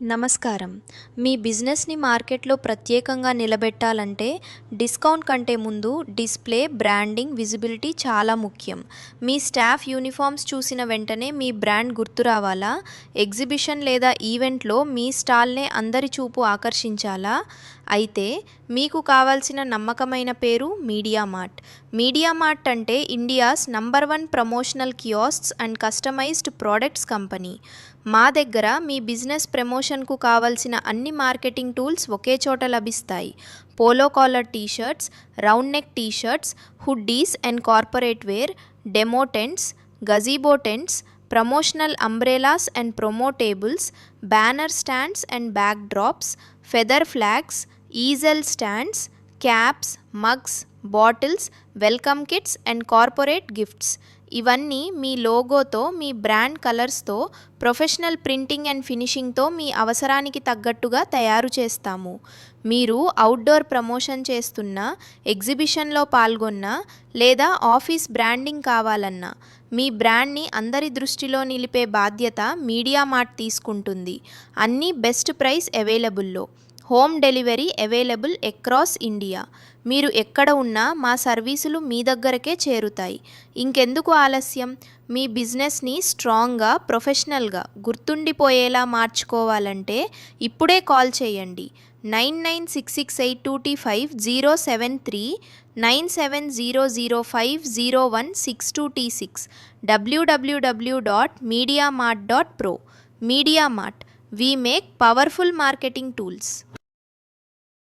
నమస్కారం. మీ బిజినెస్‌ని మార్కెట్‌లో ప్రత్యేకంగా నిలబెట్టాలంటే డిస్కౌంట్ కంటే ముందు డిస్‌ప్లే, బ్రాండింగ్, విజిబిలిటీ చాలా ముఖ్యం. మీ స్టాఫ్ యూనిఫార్మ్స్ చూసిన వెంటనే మీ బ్రాండ్ గుర్తు రావాలా? ఎగ్జిబిషన్ లేదా ఈవెంట్‌లో మీ స్టాల్‌నే అందరి చూపు ఆకర్షించాలా? అయితే మీకు కావాల్సిన నమ్మకమైన పేరు మీడియామార్ట్. మీడియామార్ట్ అంటే India's number 1 promotional kiosks and customized products company. మా దగ్గర మీ బిజినెస్ ప్రమోషన్కు కావలసిన అన్ని మార్కెటింగ్ టూల్స్ ఒకే చోట లభిస్తాయి. Polo collar T-shirts, round neck T-shirts, hoodies and corporate wear, demo tents, gazebo tents, promotional umbrellas and promo tables, banner stands and backdrops, feather flags, easel stands, caps, mugs, bottles, welcome kits and corporate gifts. ఇవన్నీ మీ లోగోతో, మీ brand కలర్స్తో, professional printing and ఫినిషింగ్తో మీ అవసరానికి తగ్గట్టుగా తయారు చేస్తాము. మీరు అవుట్డోర్ ప్రమోషన్ చేస్తున్నా, ఎగ్జిబిషన్లో పాల్గొన్నా లేదా ఆఫీస్ బ్రాండింగ్ కావాలన్నా మీ బ్రాండ్ని అందరి దృష్టిలో నిలిపే బాధ్యత మీడియామార్ట్ తీసుకుంటుంది. అన్నీ బెస్ట్ ప్రైస్ అవైలబుల్లో. Home delivery available across India. మీరు ఎక్కడ ఉన్నా మా సర్వీసులు మీ దగ్గరకే చేరుతాయి. ఇంకెందుకు ఆలస్యం? మీ బిజినెస్ని స్ట్రాంగ్గా, ప్రొఫెషనల్గా, గుర్తుండిపోయేలా మార్చుకోవాలంటే ఇప్పుడే కాల్ చేయండి. 996682T5073, 9700501626, www.mediamart.pro. మీడియామార్ట్. We make powerful marketing tools.